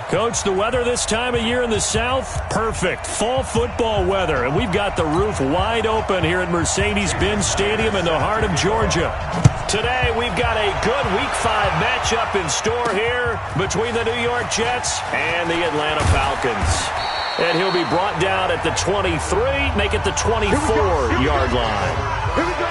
Coach, the weather this time of year in the South, perfect. Fall football weather, and we've got the roof wide open here at Mercedes-Benz Stadium in the heart of Georgia. Today, we've got a good Week 5 matchup in store here between the New York Jets and the Atlanta Falcons. And he'll be brought down at the 23, make it the 24-yard line. Here we go.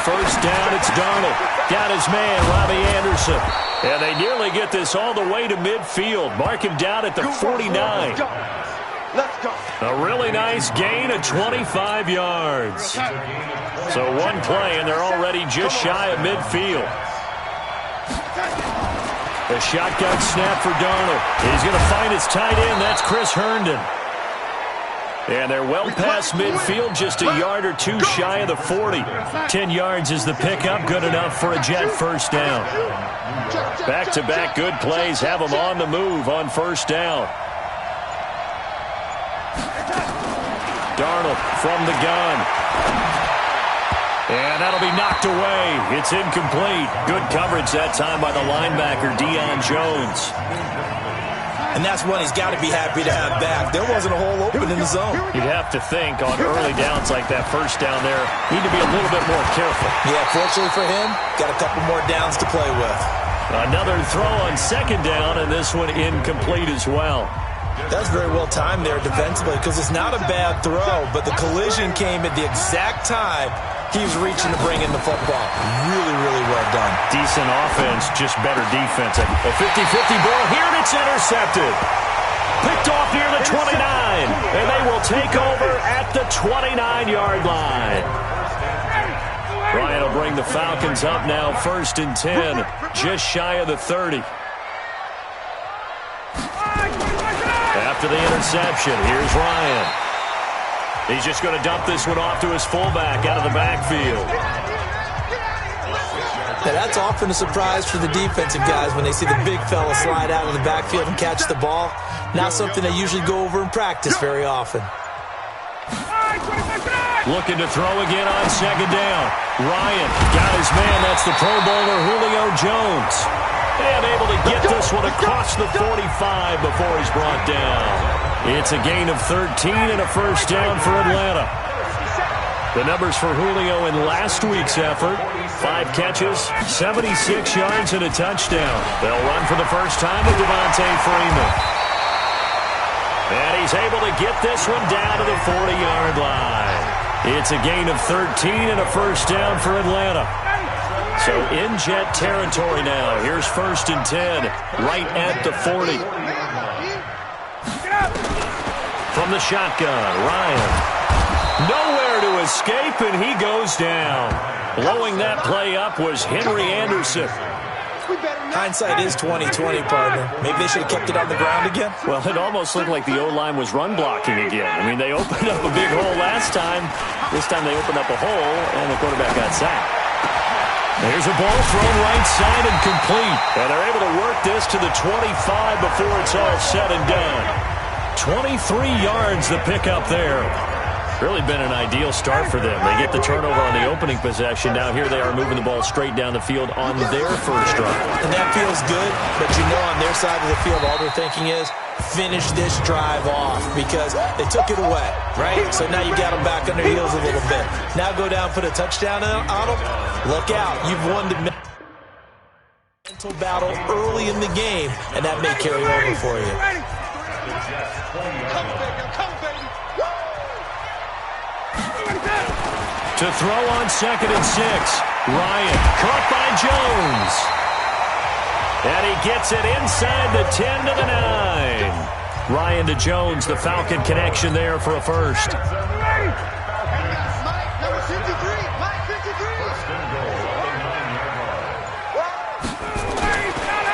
First down, it's Darnold. Got his man, Robbie Anderson. And they nearly get this all the way to midfield. Mark him down at the 49. Let's go. A really nice gain of 25 yards. So one play, and they're already just shy of midfield. The shotgun snap for Darnold. He's going to find his tight end. That's Chris Herndon. And they're well past midfield, just a yard or two shy of the 40. 10 yards is the pickup, good enough for a Jet first down. Back-to-back good plays have them on the move on first down. Darnold from the gun. And that'll be knocked away. It's incomplete. Good coverage that time by the linebacker, Deion Jones. And that's one he's got to be happy to have back. There wasn't a hole open in the zone. You'd have to think on early downs like that first down there, need to be a little bit more careful. Yeah, fortunately for him, got a couple more downs to play with. Another throw on second down, and this one incomplete as well. That's very well timed there defensively because it's not a bad throw, but the collision came at the exact time he was reaching to bring in the football. Really, really well done. Decent offense, just better defense. A 50-50 ball here, and it's intercepted. Picked off near the 29, and they will take over at the 29-yard line. Ryan will bring the Falcons up now, 1st and 10, just shy of the 30. After the interception, here's Ryan. He's just going to dump this one off to his fullback out of the backfield. Now that's often a surprise for the defensive guys when they see the big fella slide out of the backfield and catch the ball. Not something they usually go over in practice very often. Looking to throw again on second down. Ryan got his man. That's the Pro Bowler Julio Jones. And able to get this one across the 45 before he's brought down. It's a gain of 13 and a first down for Atlanta. The numbers for Julio in last week's effort: 5 catches, 76 yards, and a touchdown. They'll run for the first time with Devontae Freeman. And he's able to get this one down to the 40-yard line. It's a gain of 13 and a first down for Atlanta. So in Jet territory now. Here's 1st and 10, right at the 40. From the shotgun, Ryan. Nowhere to escape, and he goes down. Blowing that play up was Henry Anderson. Hindsight is 20/20, partner. Maybe they should have kept it on the ground again. Well, it almost looked like the O-line was run blocking again. I mean, they opened up a big hole last time. This time they opened up a hole, and the quarterback got sacked. There's a ball thrown right side and complete. And they're able to work this to the 25 before it's all said and done. 23 yards the pickup there. Really been an ideal start for them. They get the turnover on the opening possession. Now here they are moving the ball straight down the field on their first drive. And that feels good, but you know on their side of the field all they're thinking is finish this drive off because they took it away, right? So now you got them back on their heels a little bit. Now go down, put a touchdown on them. Look out. You've won the mental battle early in the game, and that may carry over for you. To throw on 2nd and 6. Ryan caught by Jones. And he gets it inside the 10 to the 9. Ryan to Jones, the Falcon connection there for a first.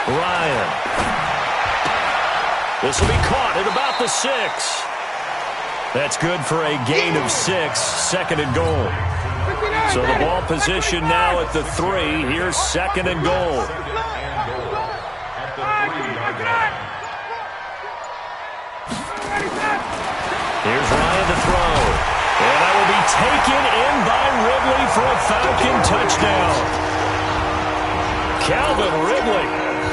Ryan. This will be caught at about the 6. That's good for a gain of 6, 2nd and goal. So the ball position now at the 3. Here's 2nd and goal. Here's Ryan to throw. taken in by Ridley for a Falcon touchdown. Calvin Ridley,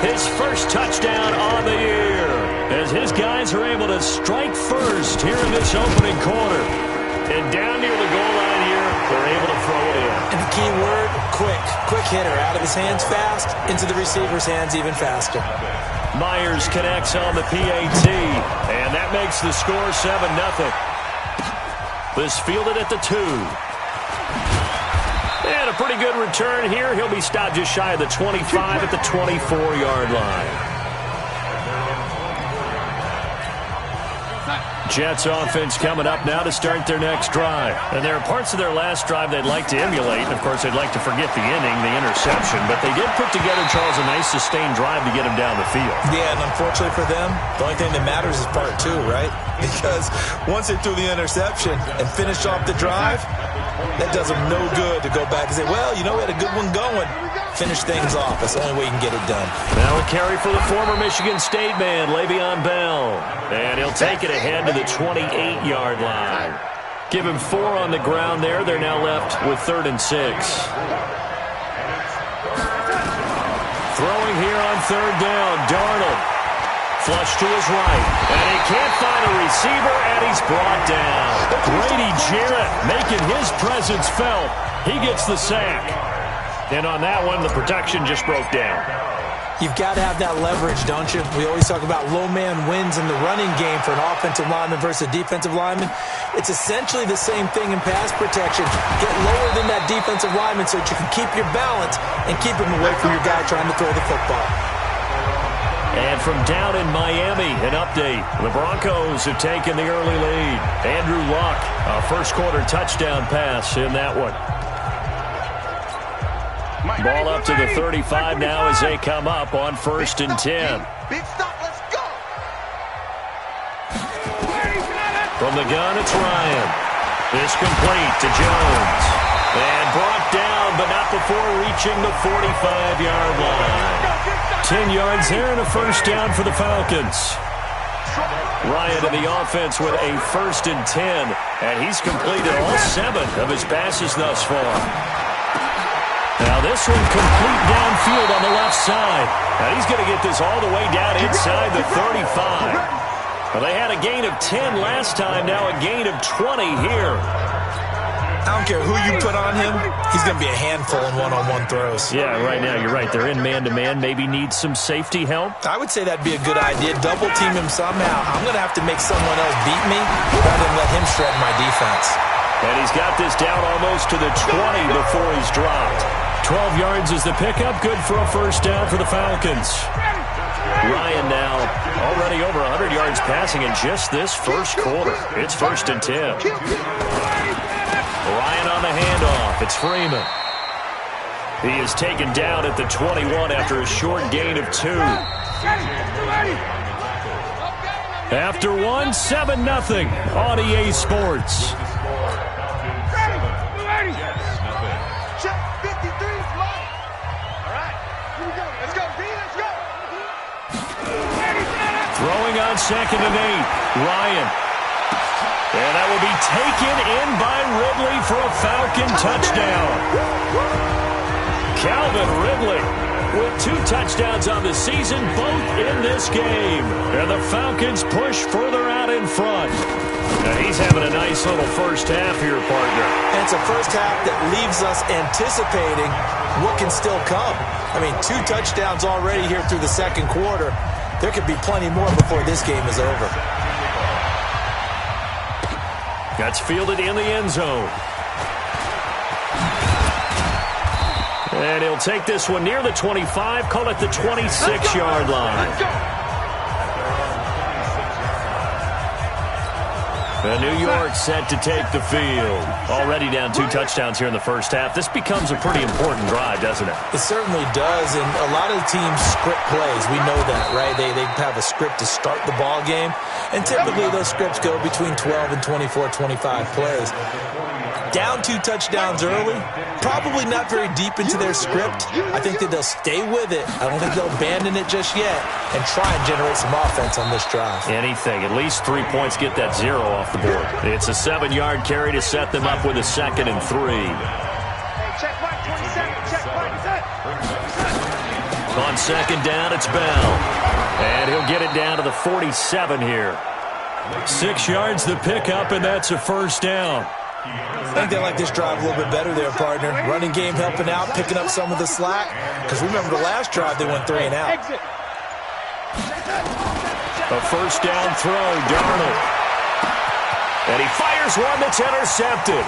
his first touchdown on the year, as his guys are able to strike first here in this opening quarter. And down near the goal line here, they're able to throw it in. And the key word, quick. Quick hitter. Out of his hands fast, into the receiver's hands even faster. Myers connects on the PAT, and that makes the score 7-0. This fielded at the 2. And a pretty good return here. He'll be stopped just shy of the 25 at the 24-yard line. Jets offense coming up now to start their next drive. And there are parts of their last drive they'd like to emulate. And, of course, they'd like to forget the inning, the interception. But they did put together, Charles, a nice sustained drive to get him down the field. Yeah, and unfortunately for them, the only thing that matters is part 2, right? Because once they threw the interception and finished off the drive, that does them no good to go back and say, well, you know, we had a good one going. Finish things off. That's the only way you can get it done. Now a carry for the former Michigan State man, Le'Veon Bell. And he'll take it ahead to the 28-yard line. Give him 4 on the ground there. They're now left with 3rd and 6. Throwing here on 3rd down, Darnold. Flush to his right. And he can't find a receiver, and he's brought down. Grady Jarrett making his presence felt. He gets the sack. And on that one, the protection just broke down. You've got to have that leverage, don't you? We always talk about low man wins in the running game for an offensive lineman versus a defensive lineman. It's essentially the same thing in pass protection. Get lower than that defensive lineman so that you can keep your balance and keep him away from your guy trying to throw the football. And from down in Miami, an update. The Broncos have taken the early lead. Andrew Luck, a first-quarter touchdown pass in that one. Ball up to the 35 now as they come up on 1st and 10. Big stop, let's go. From the gun, it's Ryan. It's complete to Jones. And brought down, but not before reaching the 45-yard line. 10 yards there and a first down for the Falcons. Ryan to the offense with a 1st and 10. And he's completed all 7 of his passes thus far. Now this one complete downfield on the left side. Now he's going to get this all the way down inside the 35. Well, they had a gain of 10 last time, now a gain of 20 here. I don't care who you put on him, he's going to be a handful in one-on-one throws. Yeah, right now you're right. They're in man-to-man, maybe need some safety help. I would say that'd be a good idea. Double team him somehow. I'm going to have to make someone else beat me rather than let him shred my defense. And he's got this down almost to the 20 before he's dropped. 12 yards is the pickup. Good for a first down for the Falcons. Ryan now already over 100 yards passing in just this first quarter. It's 1st and 10. Ryan on the handoff. It's Freeman. He is taken down at the 21 after a short gain of 2. After 1, 7-0 on EA Sports. Throwing on 2nd and 8, Ryan. And that will be taken in by Ridley for a Falcon touchdown. Calvin Ridley with 2 touchdowns on the season, both in this game. And the Falcons push further out in front. Now he's having a nice little first half here, partner. And it's a first half that leaves us anticipating what can still come. I mean, 2 touchdowns already here through the second quarter. There could be plenty more before this game is over. That's fielded in the end zone. And he'll take this one near the 25, call it the 26-yard line. And New York set to take the field. Already down 2 touchdowns here in the first half. This becomes a pretty important drive, doesn't it? It certainly does, and a lot of the teams script plays. We know that, right? They have a script to start the ball game, and typically those scripts go between 12 and 24, 25 plays. Down 2 touchdowns early, probably not very deep into their script. I think that they'll stay with it. I don't think they'll abandon it just yet and try and generate some offense on this drive. Anything. At least 3 points, get that 0 off the board. It's a 7-yard carry to set them up with a 2nd and 3. Check back 27. Check back set. On 2nd down, it's Bell. And he'll get it down to the 47 here. 6 yards the pickup, and that's a 1st down. I think they like this drive a little bit better there, partner. Running game helping out, picking up some of the slack. Because remember the last drive, they went 3 and out. A 1st down throw, Darnold. And he fires one that's intercepted.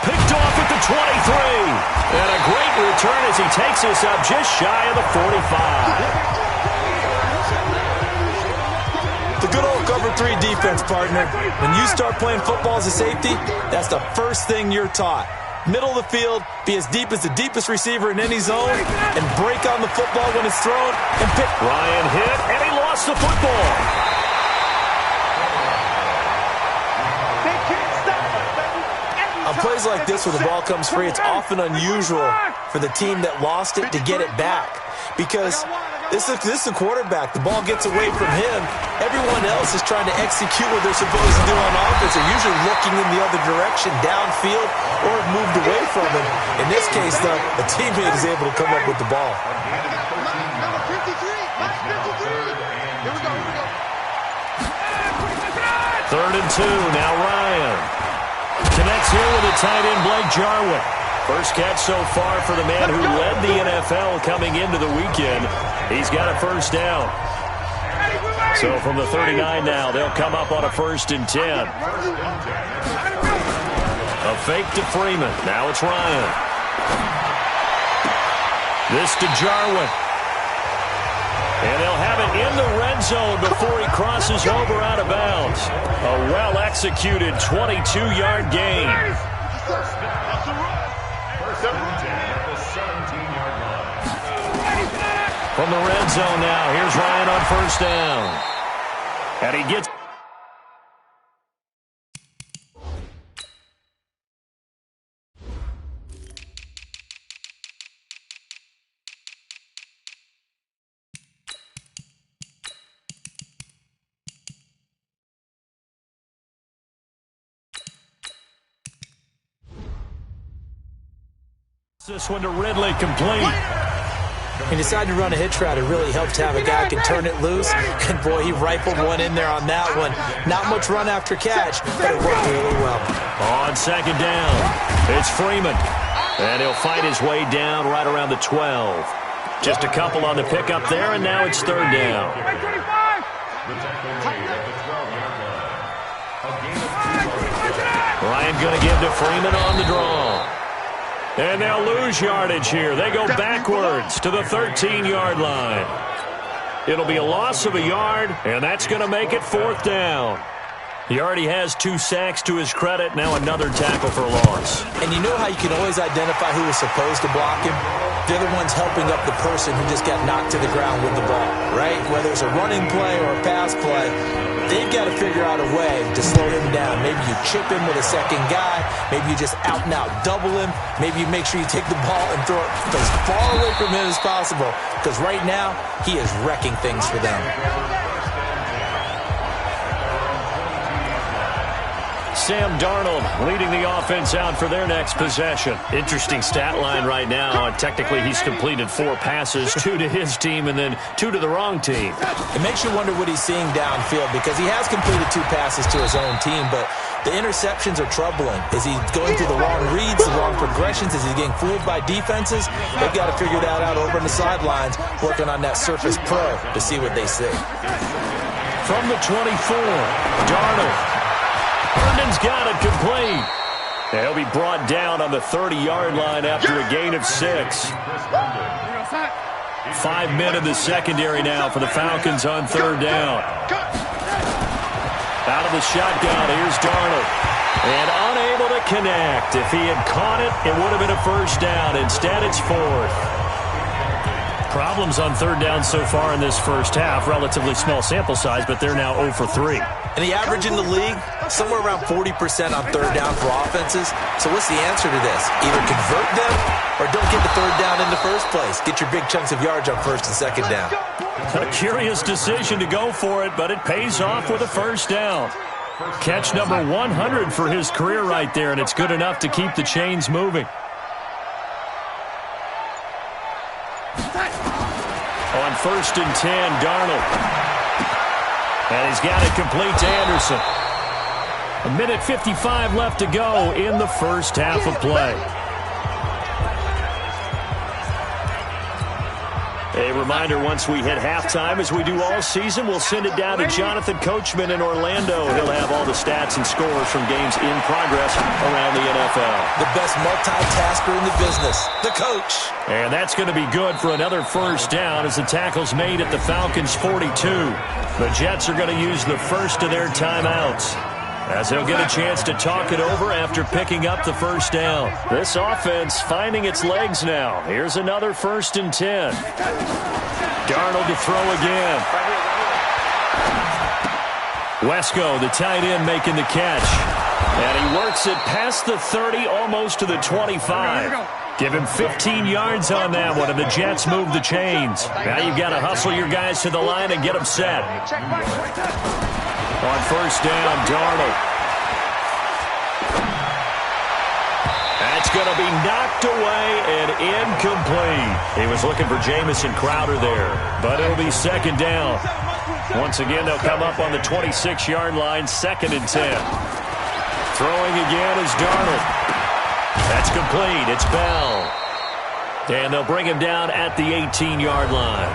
Picked off at the 23. And a great return as he takes us up just shy of the 45. The good old cover 3 defense, partner. When you start playing football as a safety, that's the first thing you're taught. Middle of the field, be as deep as the deepest receiver in any zone, and break on the football when it's thrown, and pick. Ryan hit, and he lost the football. On plays like this where the ball comes free, it's often unusual for the team that lost it to get it back. Because this is a quarterback. The ball gets away from him. Everyone else is trying to execute what they're supposed to do on offense. They're usually looking in the other direction, downfield, or have moved away from him. In this case, though, a teammate is able to come up with the ball. Number 53. Box 53. Here we go. 3rd and 2. Now Ryan connects here with a tight end, Blake Jarwin. First catch so far for the man who led the NFL coming into the weekend. He's got a 1st down. So from the 39 now, they'll come up on a 1st and 10. A fake to Freeman. Now it's Ryan. This to Jarwin. And they'll have it in the red zone before he crosses over out of bounds. A well-executed 22-yard gain. From the red zone now, here's Ryan on 1st down. And he gets... This one to Ridley, complete. He decided to run a hitch route. It really helped to have a guy who can turn it loose. And, boy, he rifled one in there on that one. Not much run after catch, but it worked really well. On 2nd down, it's Freeman. And he'll fight his way down right around the 12. Just a couple on the pickup there, and now it's 3rd down. Ryan going to give to Freeman on the draw. And they'll lose yardage here. They go backwards to the 13-yard line. It'll be a loss of a yard, and that's going to make it 4th down. He already has 2 sacks to his credit. Now another tackle for loss. And you know how you can always identify who was supposed to block him? They're the ones helping up the person who just got knocked to the ground with the ball, right? Whether it's a running play or a pass play, they've got to figure out a way to slow him down. Maybe you chip him with a second guy. Maybe you just out-and-out double him. Maybe you make sure you take the ball and throw it as far away from him as possible. Because right now, he is wrecking things for them. Sam Darnold leading the offense out for their next possession. Interesting stat line right now. Technically, he's completed 4 passes, 2 to his team and then 2 to the wrong team. It makes you wonder what he's seeing downfield because he has completed 2 passes to his own team, but the interceptions are troubling. Is he going through the wrong reads, the wrong progressions? Is he getting fooled by defenses? They've got to figure that out over on the sidelines, working on that Surface Pro to see what they see. From the 24, Darnold. Herndon's got it complete. He'll be brought down on the 30-yard line after a gain of 6. 5 men in the secondary now for the Falcons on 3rd down. Out of the shotgun, here's Darnold. And unable to connect. If he had caught it, it would have been a 1st down. Instead, it's 4th. Problems on third down so far in this first half. Relatively small sample size, but they're now 0 for 3. And the average in the league, somewhere around 40% on third down for offenses. So what's the answer to this? Either convert them or don't get the third down in the first place. Get your big chunks of yards on first and second down. A curious decision to go for it, but it pays off with a first down. Catch number 100 for his career right there, and it's good enough to keep the chains moving. On first and 10, Darnold. And he's got it complete to Anderson. 1:55 left to go in the first half of play. A reminder, once we hit halftime, as we do all season, we'll send it down to Jonathan Coachman in Orlando. He'll have all the stats and scores from games in progress around the NFL. The best multitasker in the business, the coach. And that's going to be good for another first down as the tackle's made at the Falcons' 42. The Jets are going to use the first of their timeouts, as he'll get a chance to talk it over after picking up the first down. This offense finding its legs now. Here's another first and 10. Darnold to throw again. Wesco, the tight end, making the catch. And he works it past the 30, almost to the 25. Give him 15 yards on that one, and the Jets move the chains. Now you've got to hustle your guys to the line and get them set. On first down, Darnold. That's going to be knocked away and incomplete. He was looking for Jamison Crowder there, but it'll be second down. Once again, they'll come up on the 26-yard line, second and 10. Throwing again is Darnold. That's complete. It's Bell. And they'll bring him down at the 18-yard line.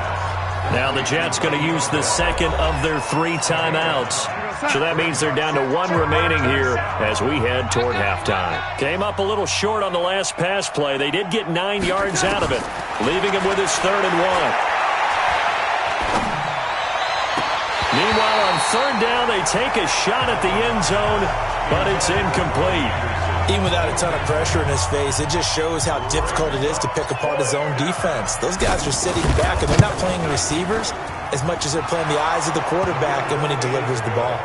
Now the Jets going to use the second of their 3 timeouts. So that means they're down to 1 remaining here as we head toward halftime. Came up a little short on the last pass play. They did get 9 yards out of it, leaving him with his 3rd and 1. Meanwhile, on third down, they take a shot at the end zone, but it's incomplete. Even without a ton of pressure in his face, it just shows how difficult it is to pick apart his own defense. Those guys are sitting back, and they're not playing receivers as much as they're playing the eyes of the quarterback and when he delivers the ball.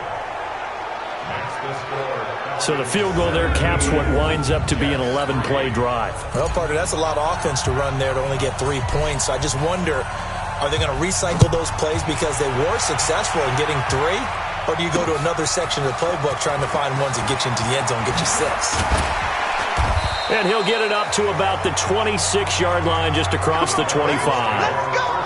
So the field goal there caps what winds up to be an 11-play drive. Well, partner, that's a lot of offense to run there to only get 3 points. So I just wonder, are they going to recycle those plays because they were successful in getting 3? Or do you go to another section of the playbook trying to find ones that get you into the end zone, get you 6? And he'll get it up to about the 26-yard line, just across the 25.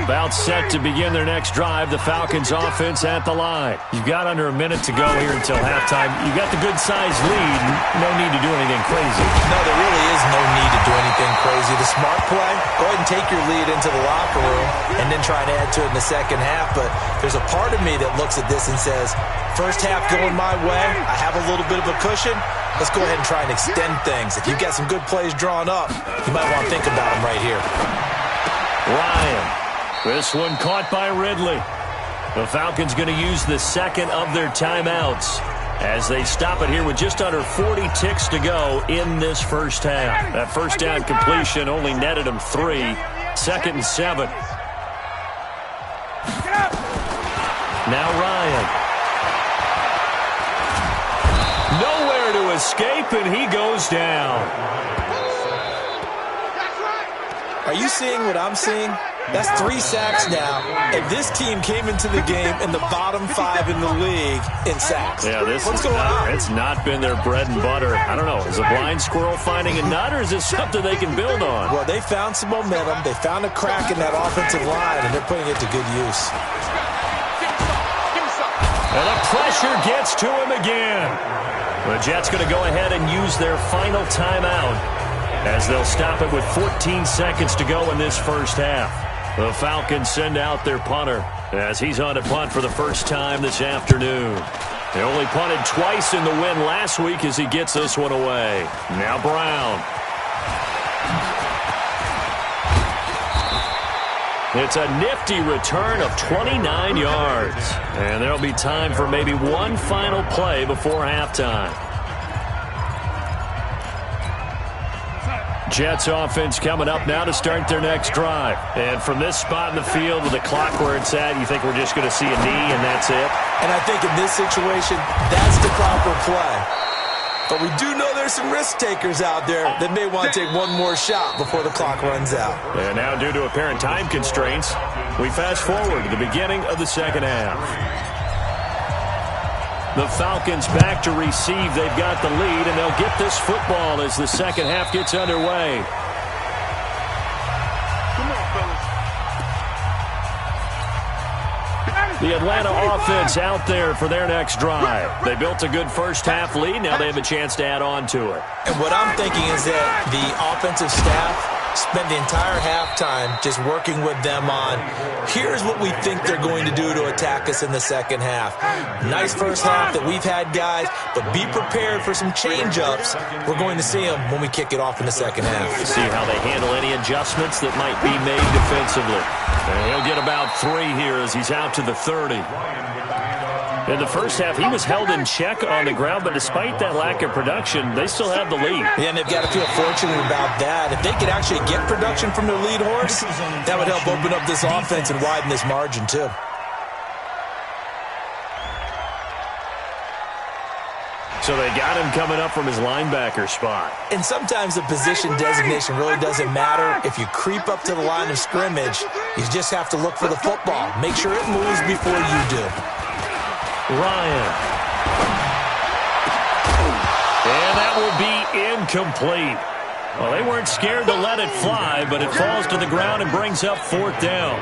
About set to begin their next drive. The Falcons offense at the line. You've got under a minute to go here until halftime. You've got the good-sized lead. No need to do anything crazy. No, there really is no need to do anything crazy. The smart play, go ahead and take your lead into the locker room and then try and add to it in the second half. But there's a part of me that looks at this and says, first half going my way, I have a little bit of a cushion. Let's go ahead and try and extend things. If you've got some good plays drawn up, you might want to think about them right here. Ryan. This one caught by Ridley. The Falcons going to use the second of their timeouts as they stop it here with just under 40 ticks to go in this first half. That first down completion only netted them 3. 2nd and 7. Now Ryan. Nowhere to escape, and he goes down. Are you seeing what I'm seeing? That's 3 sacks now, and this team came into the game in the bottom 5 in the league in sacks. Yeah, What's going on? It's not been their bread and butter. I don't know. Is a blind squirrel finding a nut, or is this something they can build on? Well, they found some momentum. They found a crack in that offensive line, and they're putting it to good use. And the pressure gets to him again. The Jets going to go ahead and use their final timeout as they'll stop it with 14 seconds to go in this first half. The Falcons send out their punter as he's on to punt for the first time this afternoon. They only punted twice in the win last week as he gets this one away. Now Brown. It's a nifty return of 29 yards. And there'll be time for maybe one final play before halftime. Jets offense coming up now to start their next drive. And from this spot in the field with the clock where it's at, you think we're just going to see a knee and that's it? And I think in this situation, that's the proper play. But we do know there's some risk takers out there that may want to take one more shot before the clock runs out. And now due to apparent time constraints, we fast forward to the beginning of the second half. The Falcons back to receive. They've got the lead, and they'll get this football as the second half gets underway. Come on, fellas. The Atlanta offense out there for their next drive. They built a good first-half lead. Now they have a chance to add on to it. And what I'm thinking is that the offensive staff spent the entire halftime just working with them on, here's what we think they're going to do to attack us in the second half. Nice first half that we've had, guys, but be prepared for some change-ups. We're going to see them when we kick it off in the second half. See how they handle any adjustments that might be made defensively. And he'll get about 3 here as he's out to the 30. In the first half, he was held in check on the ground, but despite that lack of production, they still have the lead. Yeah, and they've got to feel fortunate about that. If they could actually get production from their lead horse, that would help open up this offense and widen this margin, too. So they got him coming up from his linebacker spot. And sometimes the position designation really doesn't matter. If you creep up to the line of scrimmage, you just have to look for the football. Make sure it moves before you do. Ryan. And that will be incomplete. Well, they weren't scared to let it fly, but it falls to the ground and brings up 4th down.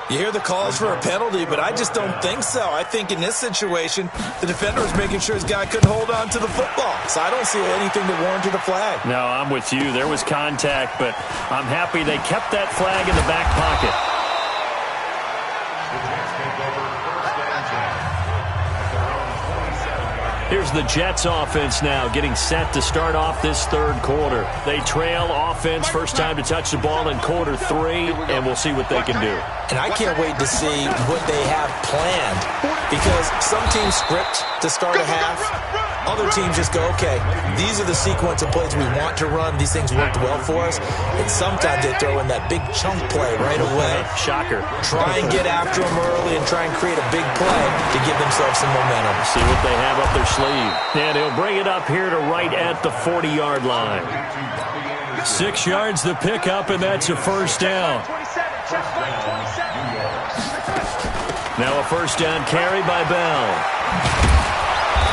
You hear the calls for a penalty, but I just don't think so. I think in this situation, the defender was making sure his guy couldn't hold on to the football. So I don't see anything that warranted a flag. No, I'm with you. There was contact, but I'm happy they kept that flag in the back pocket. Here's the Jets offense now getting set to start off this third quarter. They trail offense, first time to touch the ball in quarter 3, and we'll see what they can do. And I can't wait to see what they have planned, because some teams script to start a half. Other teams just go, okay, these are the sequence of plays we want to run. These things worked well for us. And sometimes they throw in that big chunk play right away. Shocker. Try and get after them early and try and create a big play to give themselves some momentum. See what they have up their sleeve. And he'll bring it up here to right at the 40-yard line. 6 yards the pickup, and that's a first down. Now a first down carry by Bell.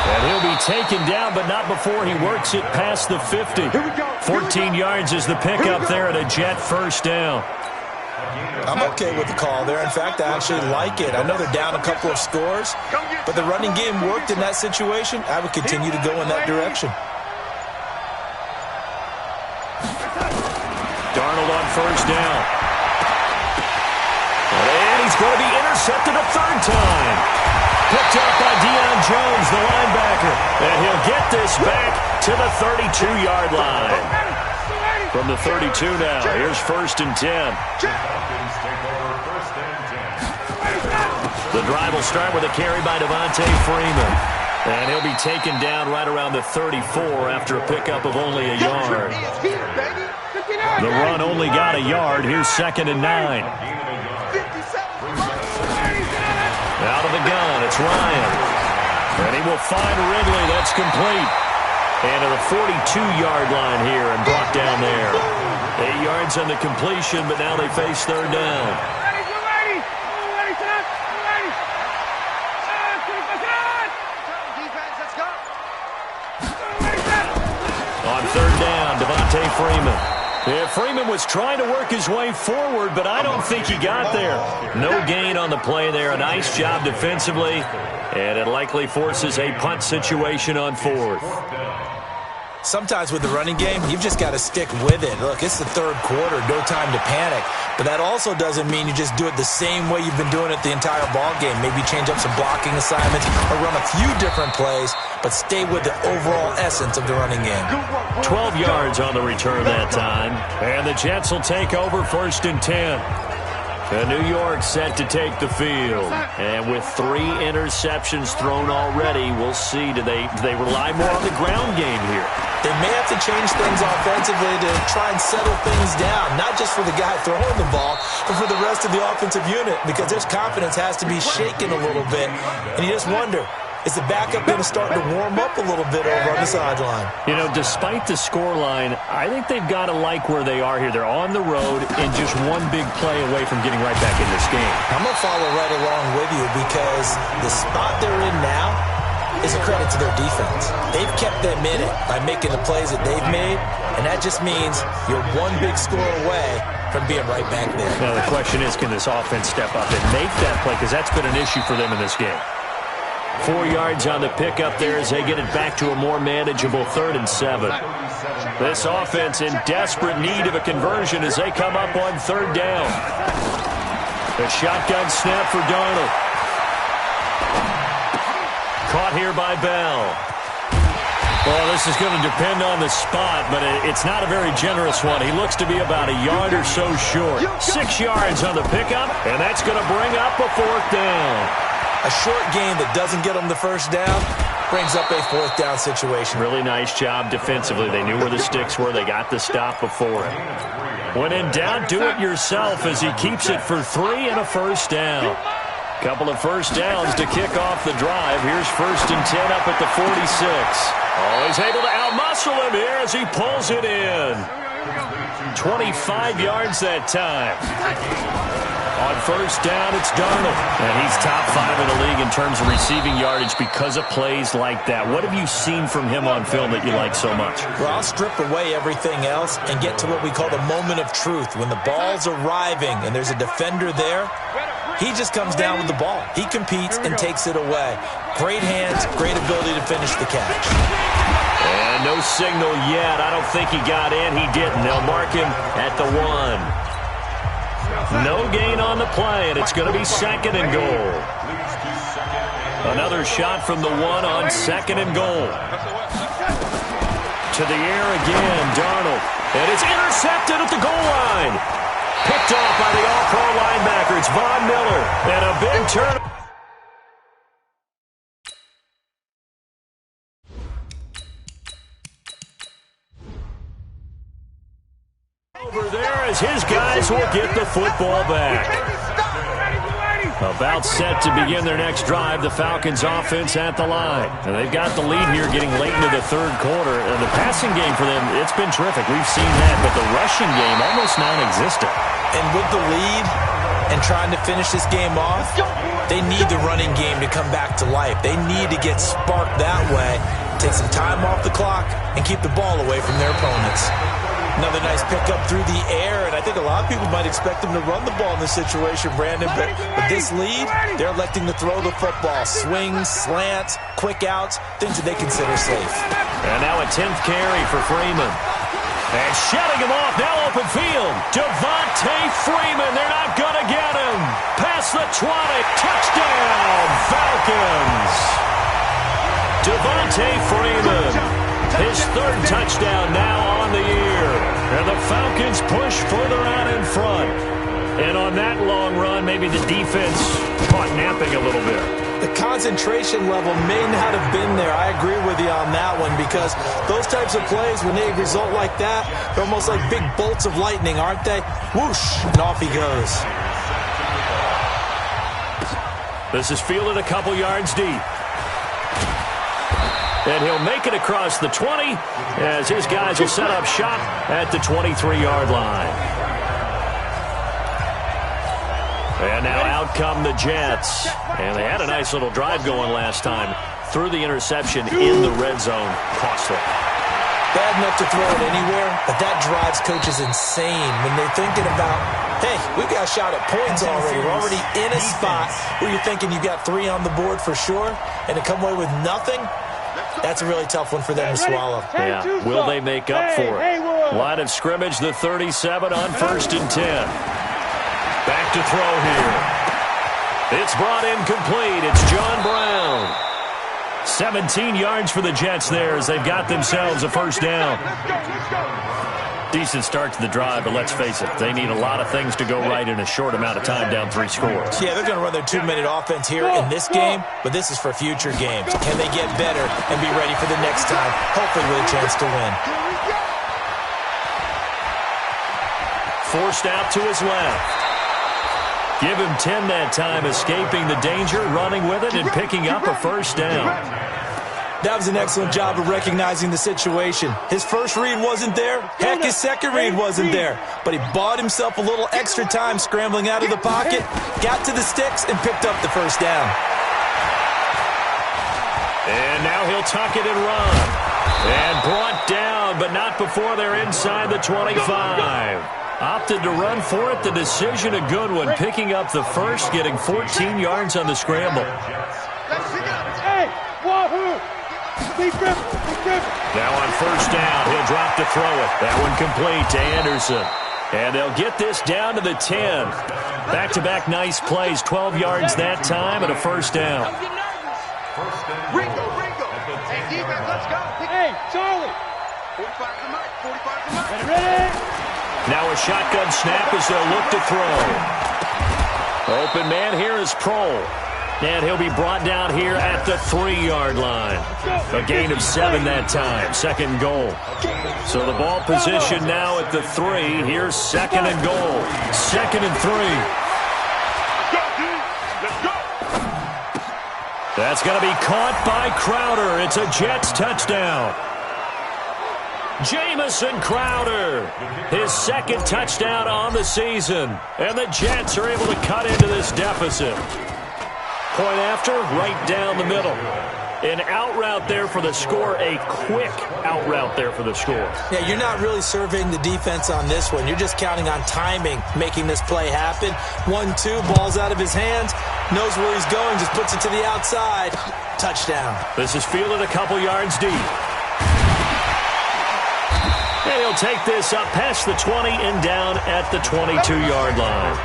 And he'll be taken down, but not before he works it past the 50. 14 yards is the pickup there at a Jet first down. I'm okay with the call there. In fact, I actually like it. I know they're down a couple of scores, but the running game worked in that situation. I would continue to go in that direction. Darnold on first down. And he's going to be intercepted a 3rd time. Picked up by Deion Jones, the linebacker. And he'll get this back to the 32-yard line. From the 32 now, here's 1st and 10. The drive will start with a carry by Devontae Freeman. And he'll be taken down right around the 34 after a pickup of only a yard. The run only got a yard. Here's 2nd and 9. Out of the gun, it's Ryan. And he will find Ridley. That's complete. And to the 42-yard line here and brought down there. 8 yards on the completion, but now they face 3rd down. On 3rd down, Devontae Freeman. Yeah, Freeman was trying to work his way forward, but I don't think he got there. No gain on the play there. A nice job defensively, and it likely forces a punt situation on 4th. Sometimes with the running game, you've just got to stick with it. Look, it's the 3rd quarter, no time to panic. But that also doesn't mean you just do it the same way you've been doing it the entire ball game. Maybe change up some blocking assignments or run a few different plays, but stay with the overall essence of the running game. 12 yards on the return that time. And the Jets will take over 1st and 10. And New York set to take the field. And with 3 interceptions thrown already, we'll see. Do they rely more on the ground game here? They may have to change things offensively to try and settle things down, not just for the guy throwing the ball, but for the rest of the offensive unit, because their confidence has to be shaken a little bit. And you just wonder, is the backup going to start to warm up a little bit over on the sideline? You know, despite the scoreline, I think they've got to like where they are here. They're on the road and just one big play away from getting right back in this game. I'm going to follow right along with you because the spot they're in now is a credit to their defense. They've kept them in it by making the plays that they've made, and that just means you're one big score away from being right back there. Now, the question is, can this offense step up and make that play? Because that's been an issue for them in this game. 4 yards on the pickup there as they get it back to a more manageable 3rd and 7. This offense in desperate need of a conversion as they come up on 3rd down. A shotgun snap for Darnold. Caught here by Bell. Well, this is going to depend on the spot, but it's not a very generous one. He looks to be about a yard or so short. 6 yards on the pickup, and that's going to bring up a 4th down. A short game that doesn't get them the first down brings up a 4th down situation. Really nice job defensively. They knew where the sticks were. They got the stop before it. When in doubt, do it yourself as he keeps it for 3 and a 1st down. Couple of 1st downs to kick off the drive. Here's 1st and 10 up at the 46. Oh, he's able to outmuscle him here as he pulls it in. 25 yards that time. On 1st down, it's Darnold. And he's top 5 in the league in terms of receiving yardage because of plays like that. What have you seen from him on film that you like so much? Well, I'll strip away everything else and get to what we call the moment of truth. When the ball's arriving and there's a defender there, he just comes down with the ball. He competes and takes it away. Great hands, great ability to finish the catch. And no signal yet. I don't think he got in. He didn't. They'll mark him at the 1. No gain on the play, and it's going to be 2nd and goal. Another shot from the 1 on 2nd and goal. To the air again, Darnold. And it's intercepted at the goal line. Picked off by the all-pro linebacker. It's Von Miller. And a big turn. Over there as his guys will get the football back. About set to begin their next drive, the Falcons offense at the line. And they've got the lead here getting late into the 3rd quarter. And the passing game for them, it's been terrific. We've seen that, but the rushing game almost non-existent. And with the lead and trying to finish this game off, they need the running game to come back to life. They need to get sparked that way, take some time off the clock, and keep the ball away from their opponents. Another nice pickup through the air, and I think a lot of people might expect them to run the ball in this situation, Brandon, but with this lead, they're electing to throw the football. Swings, slants, quick outs, things that they consider safe. And now a 10th carry for Freeman. And shutting him off, now open field. Devontae Freeman, they're not going to get him. Past the 20, touchdown, Falcons. Devontae Freeman. His 3rd touchdown now on the year. And the Falcons push further out in front. And on that long run, maybe the defense caught napping a little bit. The concentration level may not have been there. I agree with you on that one because those types of plays, when they result like that, they're almost like big bolts of lightning, aren't they? Whoosh, and off he goes. This is fielded a couple yards deep. And he'll make it across the 20 as his guys will set up shop at the 23-yard line. And now out come the Jets. And they had a nice little drive going last time. Threw the interception in the red zone. Costly. Bad enough to throw it anywhere, but that drives coaches insane when they're thinking about, hey, we've got a shot at points already. We're already in a spot where you're thinking you got 3 on the board for sure, and to come away with nothing, that's a really tough one for them to swallow. Yeah, will they make up for it? Line of scrimmage, the 37 on 1st and 10. Back to throw here. It's brought in complete. It's John Brown. 17 yards for the Jets there as they've got themselves a 1st down. Decent start to the drive, but let's face it, they need a lot of things to go right in a short amount of time down 3 scores. Yeah, they're going to run their 2-minute offense here in this game, but this is for future games. Can they get better and be ready for the next time, hopefully with a chance to win? Forced out to his left. Give him 10 that time, escaping the danger, running with it, and picking up a first down. That was an excellent job of recognizing the situation. His first read wasn't there. Heck, his second read wasn't there. But he bought himself a little extra time scrambling out of the pocket, got to the sticks, and picked up the first down. And now he'll tuck it and run. And brought down, but not before they're inside the 25. Opted to run for it. The decision a good one. Picking up the first, getting 14 yards on the scramble. Hey, wahoo! Now on first down, he'll drop to throw it. That one complete to Anderson. And they'll get this down to the 10. Back-to-back nice plays, 12 yards that time and a first down. Ringo. Hey, defense, let's go. Hey, Charlie. 45 to Mike, 45 to Mike. Ready? Now a shotgun snap as they'll look to throw. Open man here is Prohl. And he'll be brought down here at the 3-yard line. A gain of 7 that time. Second goal. So the ball position now at the 3. Here's second and goal. Second and 3. That's going to be caught by Crowder. It's a Jets touchdown. Jamison Crowder, his second touchdown on the season. And the Jets are able to cut into this deficit. Point after, right down the middle. An out route there for the score, a quick out route there for the score. Yeah, you're not really surveying the defense on this one. You're just counting on timing, making this play happen. 1-2, ball's out of his hands, knows where he's going, just puts it to the outside. Touchdown. This is fielded a couple yards deep. And he'll take this up past the 20 and down at the 22-yard line.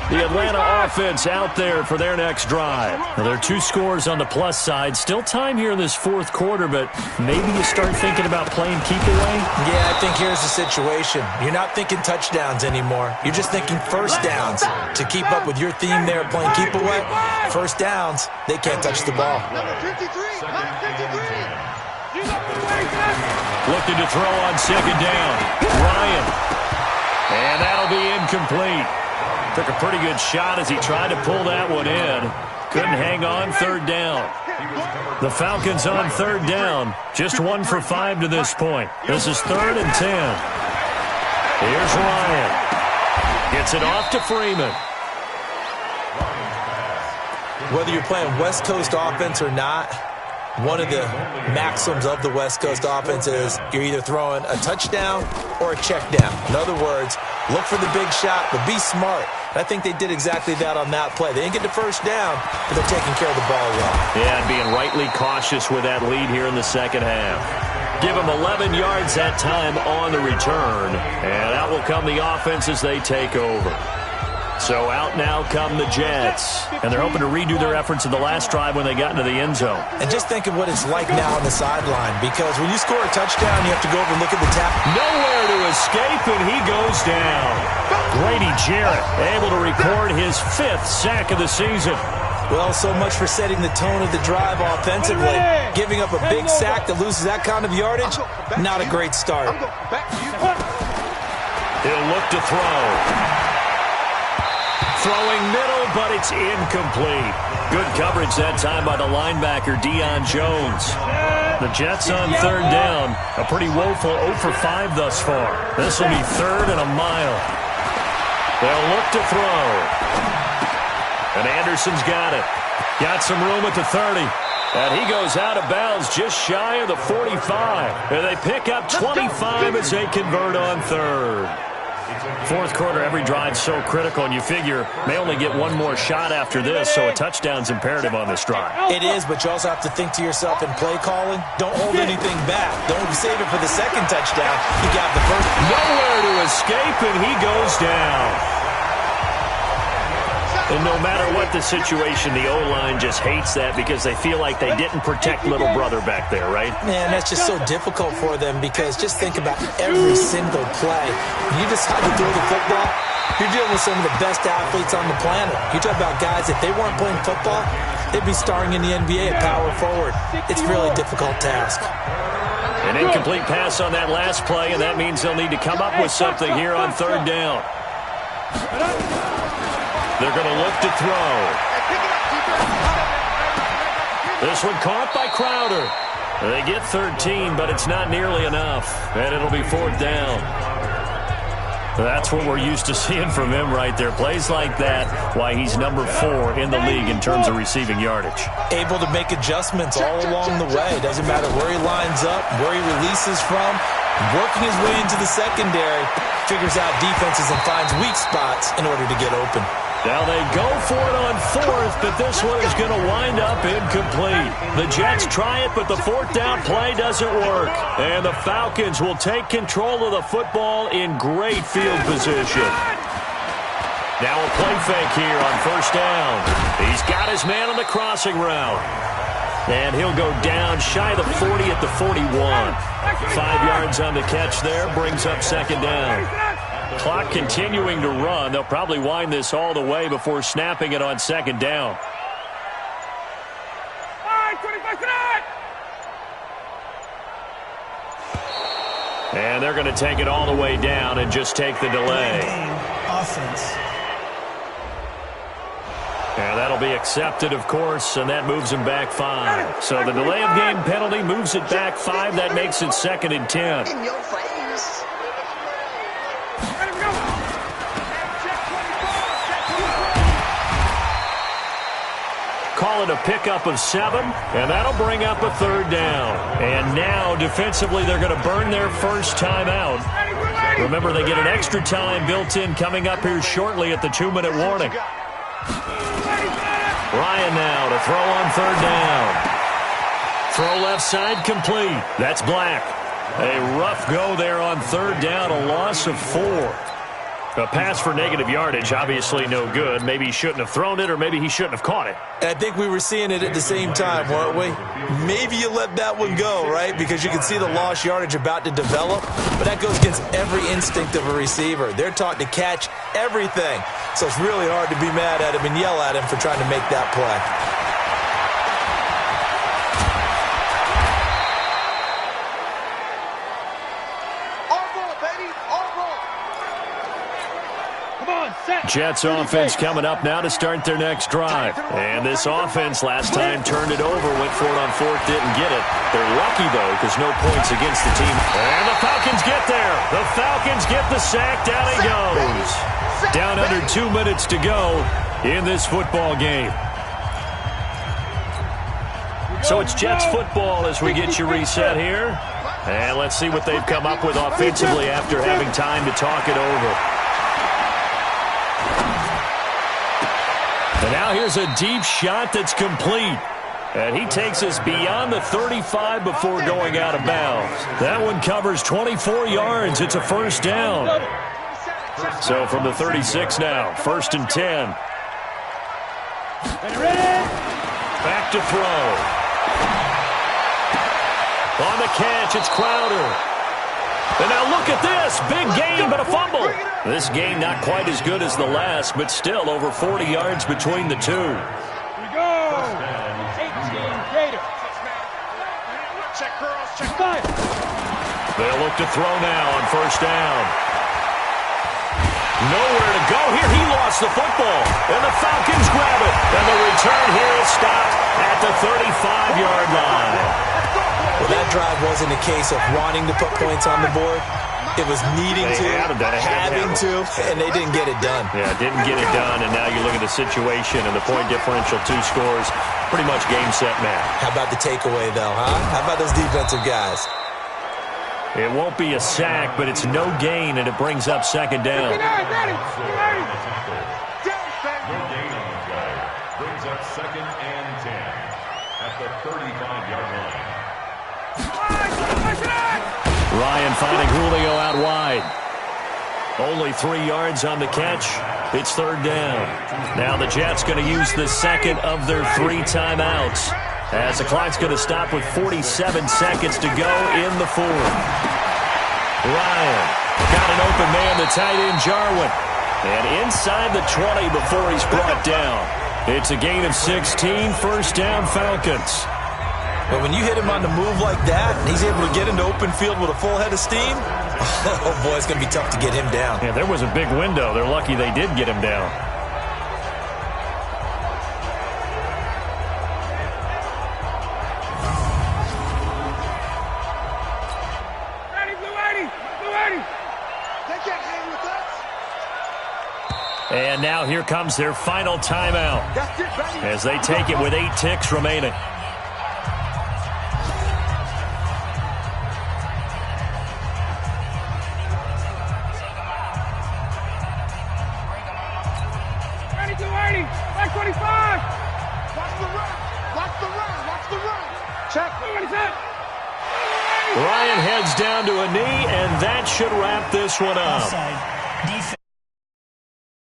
The Atlanta offense out there for their next drive. Now, there are 2 scores on the plus side. Still time here in this fourth quarter, but maybe you start thinking about playing keep away? Yeah, I think here's the situation. You're not thinking touchdowns anymore. You're just thinking first downs. To keep up with your theme there, playing keep away, first downs, they can't touch the ball. Number 53, Mike 53. Looking to throw on second down. Ryan. And that'll be incomplete. Took a pretty good shot as he tried to pull that one in. Couldn't hang on third down. The Falcons on third down. Just 1 for 5 to this point. This is 3rd and 10. Here's Ryan. Gets it off to Freeman. Whether you're playing West Coast offense or not, one of the maxims of the West Coast offense is you're either throwing a touchdown or a check down. In other words, look for the big shot, but be smart. I think they did exactly that on that play. They didn't get the first down, but they're taking care of the ball well. Yeah, and being rightly cautious with that lead here in the second half. Give them 11 yards that time on the return, and out will come the offense as they take over. So out now come the Jets, and they're hoping to redo their efforts in the last drive when they got into the end zone. And just think of what it's like now on the sideline, because when you score a touchdown, you have to go over and look at the tap. Nowhere to escape, and he goes down. Grady Jarrett able to record his 5th sack of the season. Well, so much for setting the tone of the drive offensively. Giving up a big sack that loses that kind of yardage, not a great start. He'll look to throw. Throwing middle, but it's incomplete. Good coverage that time by the linebacker, Deion Jones. The Jets on third down. A pretty woeful 0 for 5 thus far. This will be 3rd and a mile. They'll look to throw. And Anderson's got it. Got some room at the 30. And he goes out of bounds just shy of the 45. And they pick up 25 as they convert on third. Fourth quarter, every drive's so critical, and you figure may only get one more shot after this, so a touchdown's imperative on this drive. It is, but you also have to think to yourself in play calling, don't hold anything back. Don't save it for the second touchdown. He got the first. Nowhere to escape, and he goes down. And no matter what the situation, the O-line just hates that because they feel like they didn't protect little brother back there, right? Man, that's just so difficult for them because just think about every single play. When you decide to throw the football, you're dealing with some of the best athletes on the planet. You talk about guys, if they weren't playing football, they'd be starring in the NBA at power forward. It's a really difficult task. An incomplete pass on that last play, and that means they'll need to come up with something here on third down. They're going to look to throw. This one caught by Crowder. They get 13, but it's not nearly enough, and it'll be fourth down. That's what we're used to seeing from him right there. Plays like that, why he's number 4 in the league in terms of receiving yardage. Able to make adjustments all along the way. Doesn't matter where he lines up, where he releases from. Working his way into the secondary, figures out defenses and finds weak spots in order to get open. Now they go for it on fourth, but this one is going to wind up incomplete. The Jets try it, but the fourth down play doesn't work. And the Falcons will take control of the football in great field position. Now a play fake here on first down. He's got his man on the crossing route. And he'll go down shy of the 40 at the 41. 5 yards on the catch there, brings up second down. Clock continuing to run. They'll probably wind this all the way before snapping it on second down. And they're going to take it all the way down and just take the delay. Offense. And that'll be accepted, of course, and that moves him back 5. So the delay of game penalty moves it back 5. That makes it 2nd and 10. In your face. Call it a pickup of 7, and that'll bring up a third down. And now, defensively, they're going to burn their first time out. Remember, they get an extra time built in coming up here shortly at the 2-minute warning. Ryan now to throw on third down. Throw left side complete. That's Black. A rough go there on third down, a loss of 4. A pass for negative yardage, obviously no good. Maybe he shouldn't have thrown it, or maybe he shouldn't have caught it. And I think we were seeing it at the same time, weren't we? Maybe you let that one go, right? Because you can see the lost yardage about to develop. But that goes against every instinct of a receiver. They're taught to catch everything. So it's really hard to be mad at him and yell at him for trying to make that play. Jets offense coming up now to start their next drive. And this offense last time turned it over, went for it on fourth, didn't get it. They're lucky, though, because no points against the team. And the Falcons get there. The Falcons get the sack. Down he goes. Down under 2 minutes to go in this football game. So it's Jets football as we get you reset here. And let's see what they've come up with offensively after having time to talk it over. And now here's a deep shot that's complete. And he takes us beyond the 35 before going out of bounds. That one covers 24 yards. It's a first down. So from the 36 now, 1st and 10. Back to throw. On the catch, it's Crowder. And now look at this. Big gain, but a fumble. This game not quite as good as the last, but still over 40 yards between the two. Here we go. 18 Gator. Check girls, check guys. They'll look to throw now on first down. Nowhere to go here. He lost the football. And the Falcons grab it. And the return here is stopped at the 35-yard line. Well, that drive wasn't a case of wanting to put points on the board. It was needing to, having to, and they didn't get it done. Yeah, didn't get it done, and now you look at the situation and the point differential, 2 scores, pretty much game, set, match. How about the takeaway, though, huh? How about those defensive guys? It won't be a sack, but it's no gain, and it brings up second down. Brings up 2nd and 10 at the 35-yard line. Ryan finding Julio out wide. Only 3 yards on the catch. It's third down. Now the Jets going to use the second of their 3 timeouts, as the clock's going to stop with 47 seconds to go in the fourth. Ryan got an open man, the tight end Jarwin. And inside the 20 before he's brought down. It's a gain of 16, first down Falcons. But when you hit him on the move like that, and he's able to get into open field with a full head of steam, oh boy, it's going to be tough to get him down. Yeah, there was a big window. They're lucky they did get him down. And now here comes their final timeout as they take it with 8 ticks remaining. Back 25. Watch the run. Watch the run. Watch the run. Check. Ryan heads down to a knee, and that should wrap this one up.